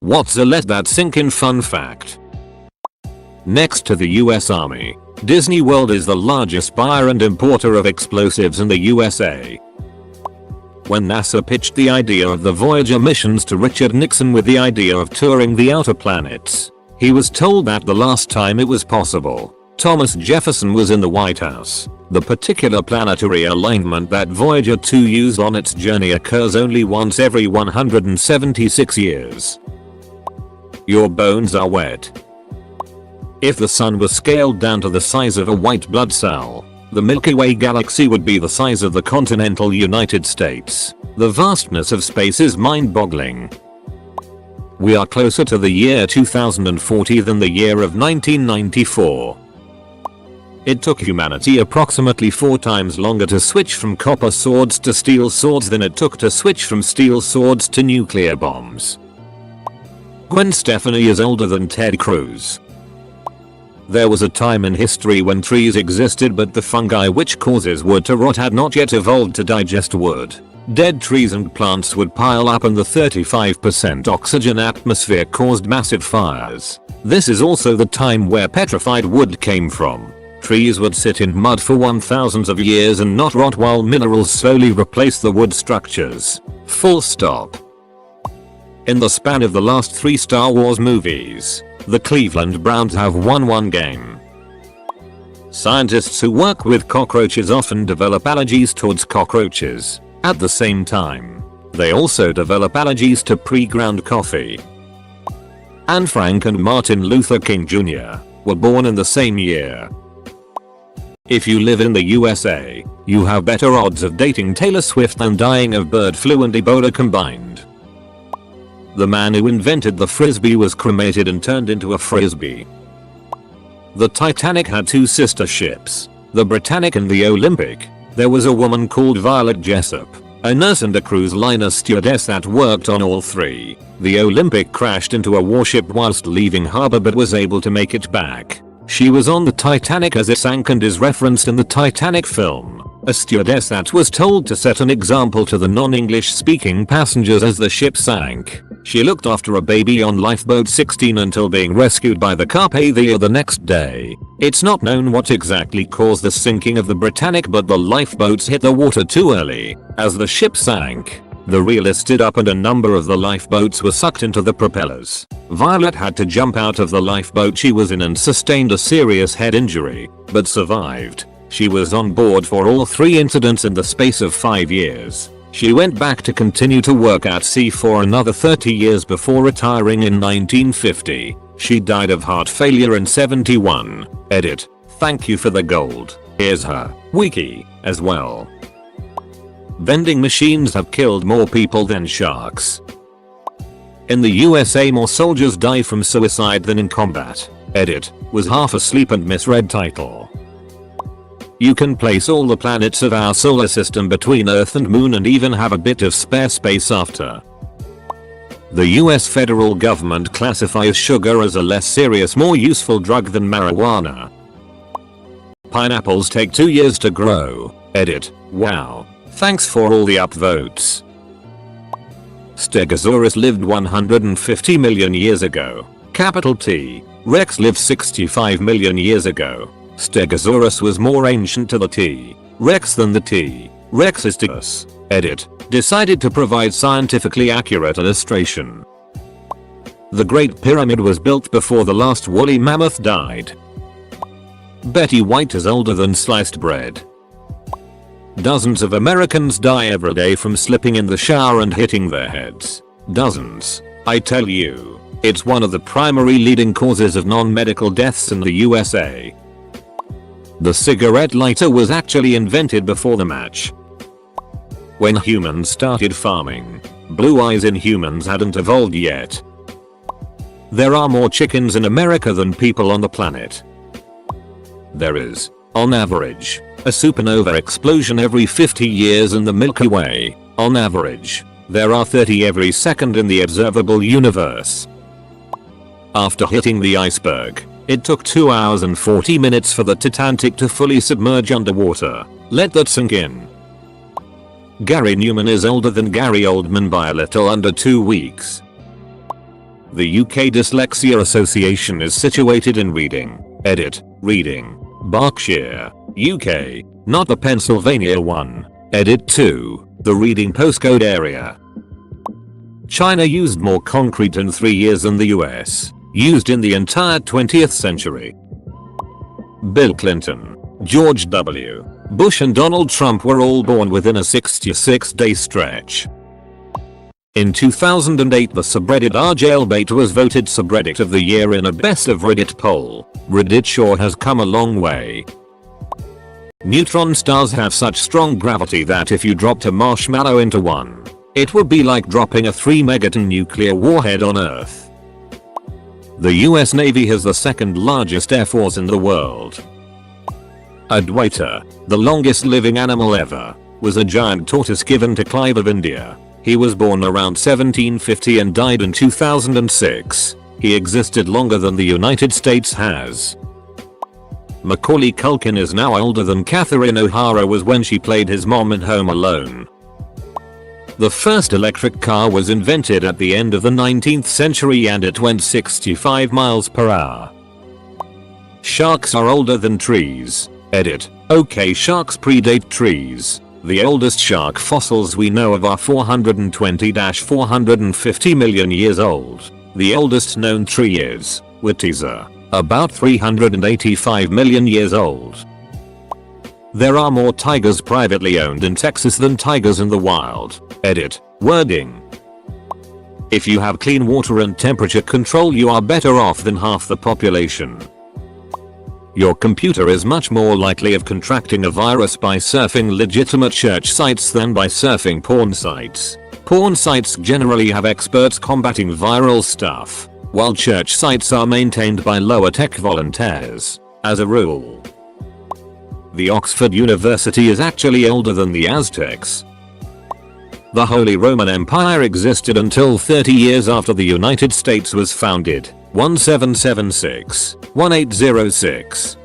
What's a let that sink in fun fact? Next to the US Army, Disney World is the largest buyer and importer of explosives in the USA. When NASA pitched the idea of the Voyager missions to Richard Nixon with the idea of touring the outer planets, he was told that the last time it was possible, Thomas Jefferson was in the White House. The particular planetary alignment that Voyager 2 used on its journey occurs only once every 176 years. Your bones are wet. If the sun was scaled down to the size of a white blood cell, the Milky Way galaxy would be the size of the continental United States. The vastness of space is mind-boggling. We are closer to the year 2040 than the year of 1994. It took humanity approximately 4 times longer to switch from copper swords to steel swords than it took to switch from steel swords to nuclear bombs. Gwen Stefani is older than Ted Cruz. There was a time in history when trees existed but the fungi which causes wood to rot had not yet evolved to digest wood. Dead trees and plants would pile up and the 35% oxygen atmosphere caused massive fires. This is also the time where petrified wood came from. Trees would sit in mud for thousands of years and not rot while minerals slowly replace the wood structures. Full stop. In the span of the last 3 Star Wars movies, the Cleveland Browns have won 1 game. Scientists who work with cockroaches often develop allergies towards cockroaches. At the same time, they also develop allergies to pre-ground coffee. Anne Frank and Martin Luther King Jr. were born in the same year. If you live in the USA, you have better odds of dating Taylor Swift than dying of bird flu and Ebola combined. The man who invented the frisbee was cremated and turned into a frisbee. The Titanic had 2 sister ships, the Britannic and the Olympic. There was a woman called Violet Jessup, a nurse and a cruise liner stewardess that worked on all 3. The Olympic crashed into a warship whilst leaving harbor but was able to make it back. She was on the Titanic as it sank and is referenced in the Titanic film. A stewardess that was told to set an example to the non-English speaking passengers as the ship sank. She looked after a baby on lifeboat 16 until being rescued by the Carpe Diem the next day. It's not known what exactly caused the sinking of the Britannic, but the lifeboats hit the water too early. As the ship sank, the reel stood up and a number of the lifeboats were sucked into the propellers. Violet had to jump out of the lifeboat she was in and sustained a serious head injury, but survived. She was on board for all 3 incidents in the space of 5 years. She went back to continue to work at sea for another 30 years before retiring in 1950. She died of heart failure in 71. Edit. Thank you for the gold. Here's her wiki as well. Vending machines have killed more people than sharks. In the USA, more soldiers die from suicide than in combat. Edit. Was half asleep and misread title. You can place all the planets of our solar system between Earth and Moon and even have a bit of spare space after. The US federal government classifies sugar as a less serious, more useful drug than marijuana. Pineapples take 2 years to grow. Edit. Wow. Thanks for all the upvotes. Stegosaurus lived 150 million years ago. Capital T. Rex lived 65 million years ago. Stegosaurus was more ancient to the T. Rex than the T. Rex is to us. Edit. Decided to provide scientifically accurate illustration. The Great Pyramid was built before the last woolly mammoth died. Betty White is older than sliced bread. Dozens of Americans die every day from slipping in the shower and hitting their heads. Dozens. I tell you, it's one of the primary leading causes of non-medical deaths in the USA. The cigarette lighter was actually invented before the match. When humans started farming, blue eyes in humans hadn't evolved yet. There are more chickens in America than people on the planet. There is, on average, a supernova explosion every 50 years in the Milky Way. On average, there are 30 every second in the observable universe. After hitting the iceberg, it took 2 hours and 40 minutes for the Titanic to fully submerge underwater. Let that sink in. Gary Newman is older than Gary Oldman by a little under 2 weeks. The UK Dyslexia Association is situated in Reading, edit, Reading, Berkshire, UK, not the Pennsylvania one, edit 2, the Reading postcode area. China used more concrete in 3 years than the US used in the entire 20th century. Bill Clinton, George W. Bush and Donald Trump were all born within a 66-day stretch. In 2008, the Subreddit R jailbait was voted Subreddit of the Year in a Best of Reddit poll. RedditJar has come a long way. Neutron stars have such strong gravity that if you dropped a marshmallow into one, it would be like dropping a 3-megaton nuclear warhead on Earth. The US Navy has the second largest air force in the world. Adwaita, the longest living animal ever, was a giant tortoise given to Clive of India. He was born around 1750 and died in 2006. He existed longer than the United States has. Macaulay Culkin is now older than Catherine O'Hara was when she played his mom in Home Alone. The first electric car was invented at the end of the 19th century and it went 65 miles per hour. Sharks are older than trees. Edit. Okay, sharks predate trees. The oldest shark fossils we know of are 420-450 million years old. The oldest known tree is Wittiza, about 385 million years old. There are more tigers privately owned in Texas than tigers in the wild. Edit. Wording. If you have clean water and temperature control, you are better off than half the population. Your computer is much more likely of contracting a virus by surfing legitimate church sites than by surfing porn sites. Porn sites generally have experts combating viral stuff, while church sites are maintained by lower tech volunteers, as a rule. The Oxford University is actually older than the Aztecs. The Holy Roman Empire existed until 30 years after the United States was founded, 1776-1806.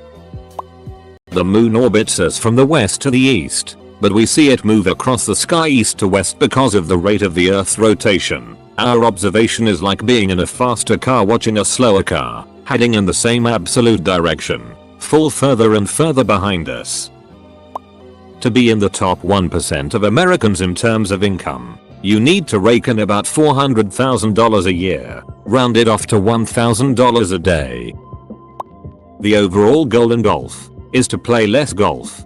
The moon orbits us from the west to the east, but we see it move across the sky east to west because of the rate of the Earth's rotation. Our observation is like being in a faster car watching a slower car, heading in the same absolute direction, fall further and further behind us. To be in the top 1% of Americans in terms of income, you need to rake in about $400,000 a year, rounded off to $1,000 a day. The overall goal in golf is to play less golf.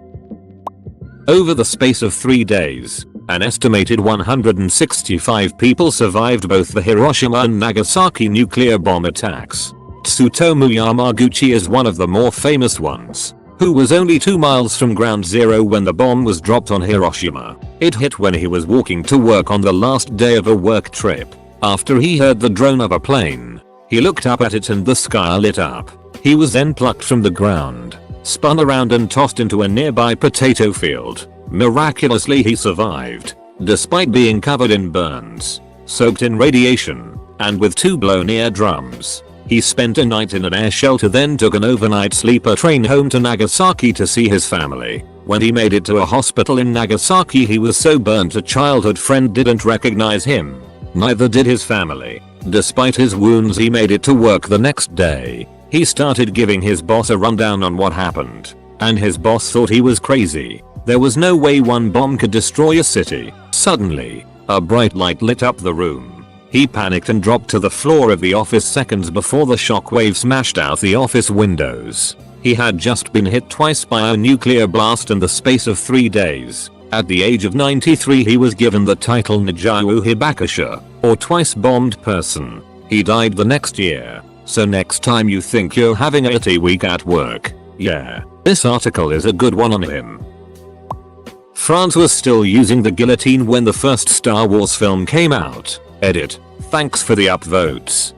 Over the space of 3 days, an estimated 165 people survived both the Hiroshima and Nagasaki nuclear bomb attacks. Tsutomu Yamaguchi is one of the more famous ones, who was only 2 miles from ground zero when the bomb was dropped on Hiroshima. It hit when he was walking to work on the last day of a work trip. After he heard the drone of a plane, he looked up at it and the sky lit up. He was then plucked from the ground, spun around and tossed into a nearby potato field. Miraculously he survived, despite being covered in burns, soaked in radiation, and with 2 blown eardrums. He spent a night in an air shelter, then took an overnight sleeper train home to Nagasaki to see his family. When he made it to a hospital in Nagasaki, he was so burnt a childhood friend didn't recognize him. Neither did his family. Despite his wounds, he made it to work the next day. He started giving his boss a rundown on what happened, and his boss thought he was crazy. There was no way one bomb could destroy a city. Suddenly, a bright light lit up the room. He panicked and dropped to the floor of the office seconds before the shockwave smashed out the office windows. He had just been hit twice by a nuclear blast in the space of 3 days. At the age of 93, he was given the title Nijau Hibakusha, or twice bombed person. He died the next year. So next time you think you're having a shitty week at work, yeah, this article is a good one on him. France was still using the guillotine when the first Star Wars film came out. Edit. Thanks for the upvotes.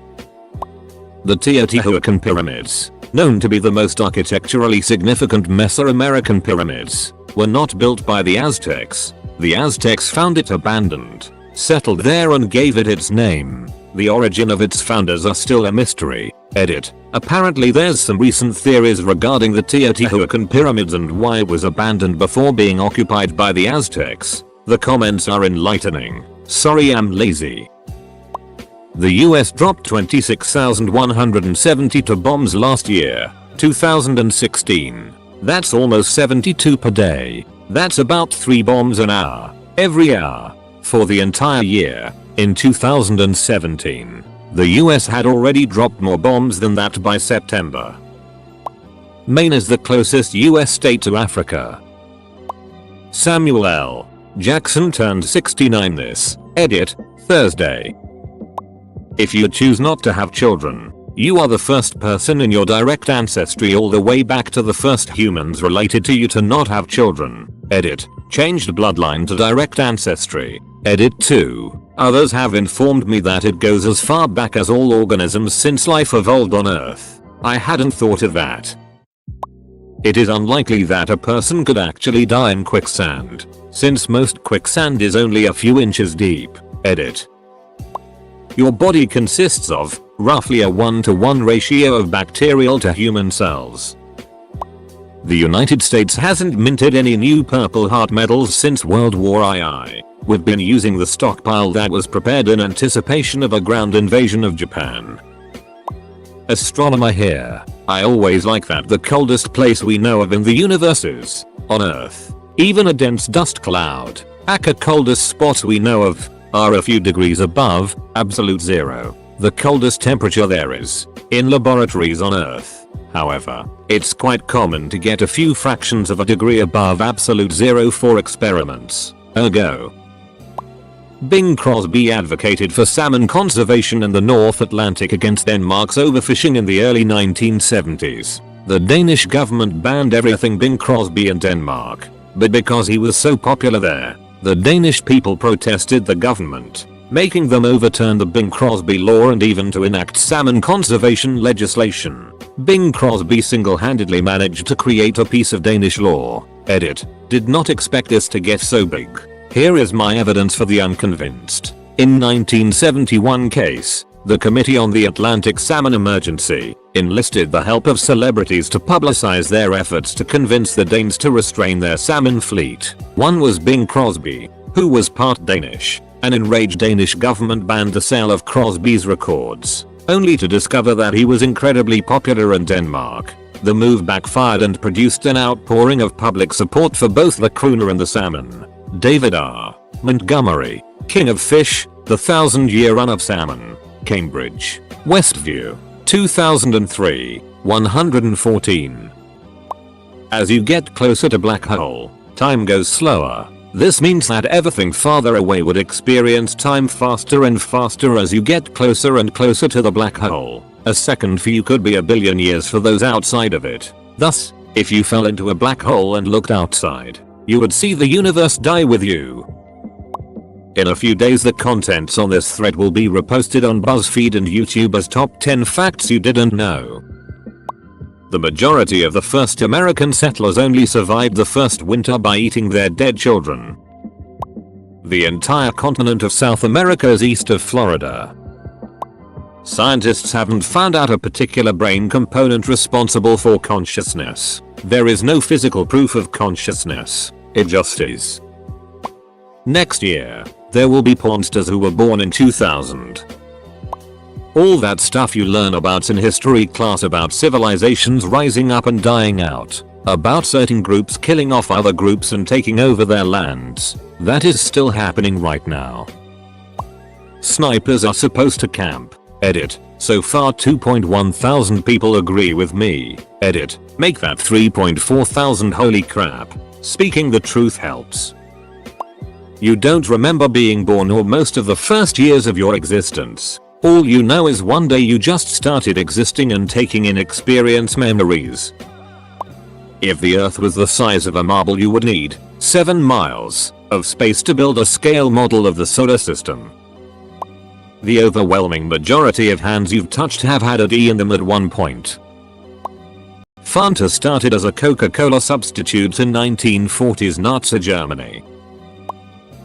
The Teotihuacan Pyramids, known to be the most architecturally significant Mesoamerican pyramids, were not built by the Aztecs. The Aztecs found it abandoned, settled there and gave it its name. The origin of its founders are still a mystery. Edit. Apparently there's some recent theories regarding the Teotihuacan pyramids and why it was abandoned before being occupied by the Aztecs. The comments are enlightening. Sorry I'm lazy. The US dropped 26,172 bombs last year, 2016. That's almost 72 per day. That's about 3 bombs an hour, every hour. For the entire year, in 2017, the US had already dropped more bombs than that by September. Maine is the closest US state to Africa. Samuel L. Jackson turned 69 this, edit, Thursday. If you choose not to have children, you are the first person in your direct ancestry all the way back to the first humans related to you to not have children, edit, changed bloodline to direct ancestry, edit 2. Others have informed me that it goes as far back as all organisms since life evolved on Earth. I hadn't thought of that. It is unlikely that a person could actually die in quicksand, since most quicksand is only a few inches deep, edit. Your body consists of, roughly a 1-to-1 ratio of bacterial to human cells. The United States hasn't minted any new Purple Heart medals since World War II. We've been using the stockpile that was prepared in anticipation of a ground invasion of Japan. Astronomer here. I always like that the coldest place we know of in the universe is on Earth. Even a dense dust cloud, aka coldest spots we know of, are a few degrees above absolute zero. The coldest temperature there is in laboratories on Earth. However, it's quite common to get a few fractions of a degree above absolute zero for experiments. Ergo, Bing Crosby advocated for salmon conservation in the North Atlantic against Denmark's overfishing in the early 1970s. The Danish government banned everything Bing Crosby in Denmark, but because he was so popular there, the Danish people protested the government, making them overturn the Bing Crosby law and even to enact salmon conservation legislation. Bing Crosby single-handedly managed to create a piece of Danish law. Edit. Did not expect this to get so big. Here is my evidence for the unconvinced. In 1971 case, the Committee on the Atlantic Salmon Emergency enlisted the help of celebrities to publicize their efforts to convince the Danes to restrain their salmon fleet. One was Bing Crosby, who was part Danish. An enraged Danish government banned the sale of Crosby's records, only to discover that he was incredibly popular in Denmark. The move backfired and produced an outpouring of public support for both the crooner and the salmon. David R. Montgomery, King of Fish, The 1,000-Year Run of Salmon, Cambridge, Westview, 2003, 114. As you get closer to black hole, time goes slower. This means that everything farther away would experience time faster and faster as you get closer and closer to the black hole. A second for you could be a billion years for those outside of it. Thus, if you fell into a black hole and looked outside, you would see the universe die with you. In a few days the contents on this thread will be reposted on BuzzFeed and YouTube as top 10 facts you didn't know. The majority of the first American settlers only survived the first winter by eating their dead children. The entire continent of South America is east of Florida. Scientists haven't found out a particular brain component responsible for consciousness. There is no physical proof of consciousness. It just is. Next year, there will be pornsters who were born in 2000. All that stuff you learn about in history class about civilizations rising up and dying out, about certain groups killing off other groups and taking over their lands, that is still happening right now. Snipers are supposed to camp. Edit. So far 2.1 thousand people agree with me. Edit. Make that 3.4 thousand. Holy crap. Speaking the truth helps. You don't remember being born or most of the first years of your existence. All you know is one day you just started existing and taking in experience memories. If the Earth was the size of a marble, you would need 7 miles of space to build a scale model of the solar system. The overwhelming majority of hands you've touched have had a D in them at one point. Fanta started as a Coca-Cola substitute in 1940s Nazi Germany.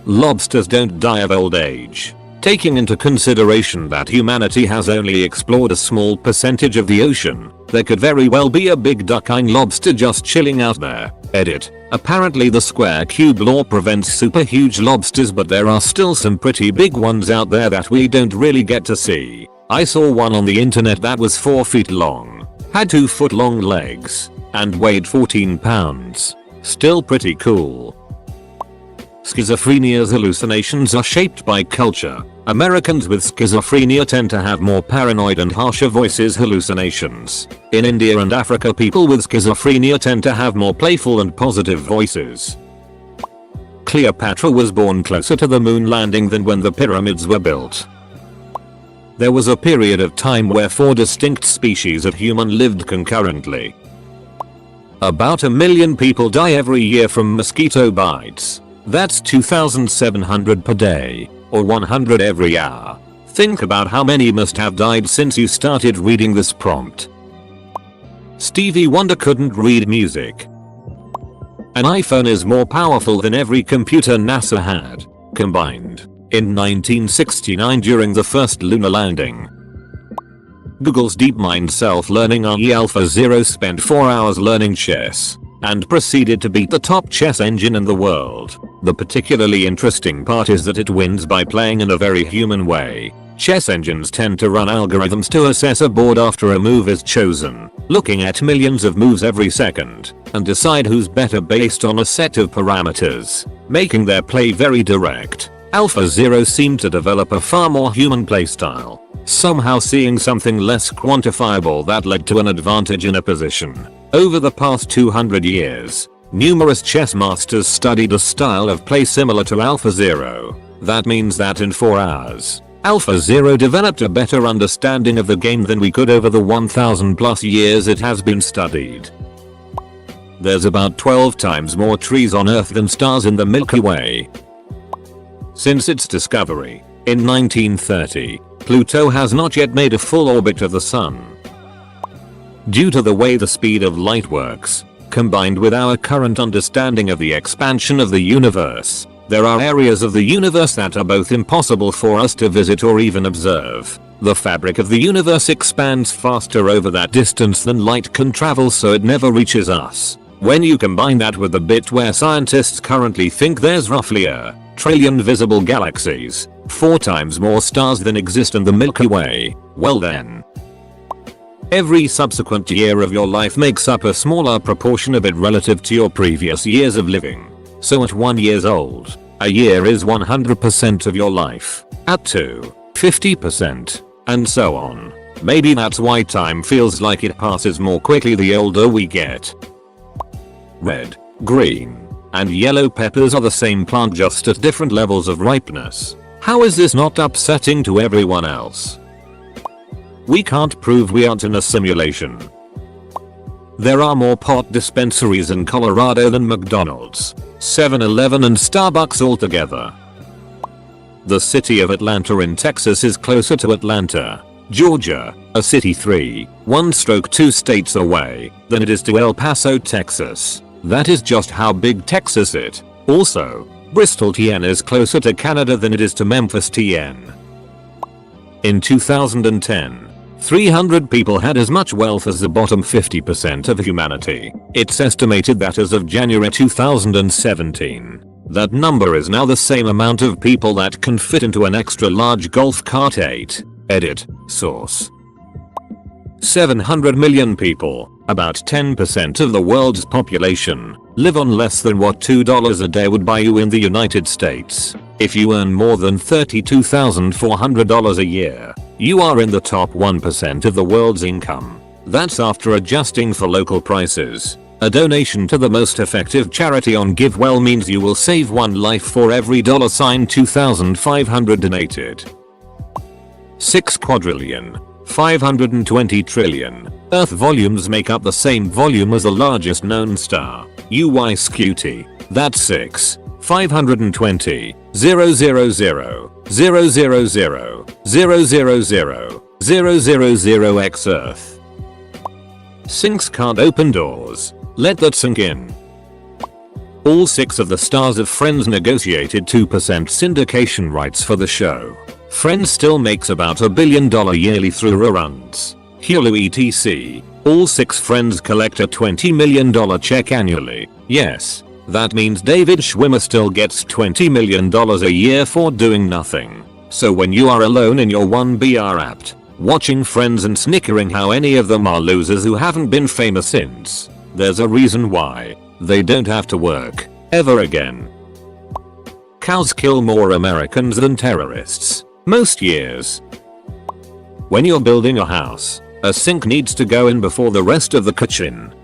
Lobsters don't die of old age. Taking into consideration that humanity has only explored a small percentage of the ocean, there could very well be a big duck-eyed lobster just chilling out there. Edit. Apparently the square cube law prevents super huge lobsters, but there are still some pretty big ones out there that we don't really get to see. I saw one on the internet that was 4 feet long, had 2-foot long legs, and weighed 14 pounds. Still pretty cool. Schizophrenia's hallucinations are shaped by culture. Americans with schizophrenia tend to have more paranoid and harsher voices hallucinations. In India and Africa, people with schizophrenia tend to have more playful and positive voices. Cleopatra was born closer to the moon landing than when the pyramids were built. There was a period of time where 4 distinct species of human lived concurrently. About 1 million people die every year from mosquito bites. That's 2,700 per day, or 100 every hour. Think about how many must have died since you started reading this prompt. Stevie Wonder couldn't read music. An iPhone is more powerful than every computer NASA had combined. In 1969 during the first lunar landing. Google's DeepMind self-learning IE AlphaZero spent 4 hours learning chess and proceeded to beat the top chess engine in the world. The particularly interesting part is that it wins by playing in a very human way. Chess engines tend to run algorithms to assess a board after a move is chosen, looking at millions of moves every second, and decide who's better based on a set of parameters, making their play very direct. AlphaZero seemed to develop a far more human playstyle, somehow seeing something less quantifiable that led to an advantage in a position. Over the past 200 years, numerous chess masters studied a style of play similar to AlphaZero. That means that in 4 hours, AlphaZero developed a better understanding of the game than we could over the 1,000 plus years it has been studied. There's about 12 times more trees on Earth than stars in the Milky Way. Since its discovery, in 1930, Pluto has not yet made a full orbit of the Sun. Due to the way the speed of light works, combined with our current understanding of the expansion of the universe, there are areas of the universe that are both impossible for us to visit or even observe. The fabric of the universe expands faster over that distance than light can travel, so it never reaches us. When you combine that with the bit where scientists currently think there's roughly a trillion visible galaxies, 4 times more stars than exist in the Milky Way, well then. Every subsequent year of your life makes up a smaller proportion of it relative to your previous years of living. So at 1 year old, a year is 100% of your life. At 2, 50%, and so on. Maybe that's why time feels like it passes more quickly the older we get. Red, green, and yellow peppers are the same plant, just at different levels of ripeness. How is this not upsetting to everyone else? We can't prove we aren't in a simulation. There are more pot dispensaries in Colorado than McDonald's, 7-Eleven and Starbucks altogether. The city of Atlanta in Texas is closer to Atlanta, Georgia, a city 1 states away, than it is to El Paso, Texas. That is just how big Texas is. Also, Bristol TN is closer to Canada than it is to Memphis TN. In 2010, 300 people had as much wealth as the bottom 50% of humanity. It's estimated that as of January 2017, that number is now the same amount of people that can fit into an extra large golf cart. 8. Edit. Source. 700 million people, about 10% of the world's population, live on less than what $2 a day would buy you in the United States. If you earn more than $32,400 a year, you are in the top 1% of the world's income. That's after adjusting for local prices. A donation to the most effective charity on GiveWell means you will save one life for every $2,500 donated. 6 quadrillion. 520 trillion. Earth volumes make up the same volume as the largest known star, Scuti. That's 6. 520. 000 000 000 000 x Earth. Sinks can't open doors. Let that sink in. All 6 of the stars of Friends negotiated 2% syndication rights for the show. Friends still makes about $1 billion yearly through reruns. Hulu etc. All 6 Friends collect a $20 million check annually. Yes, That means David Schwimmer still gets $20 million a year for doing nothing. So when you are alone in your 1BR app, watching friends and snickering how any of them are losers who haven't been famous since, there's a reason why. They don't have to work ever again. Cows kill more Americans than terrorists most years. When you're building a house, a sink needs to go in before the rest of the kitchen.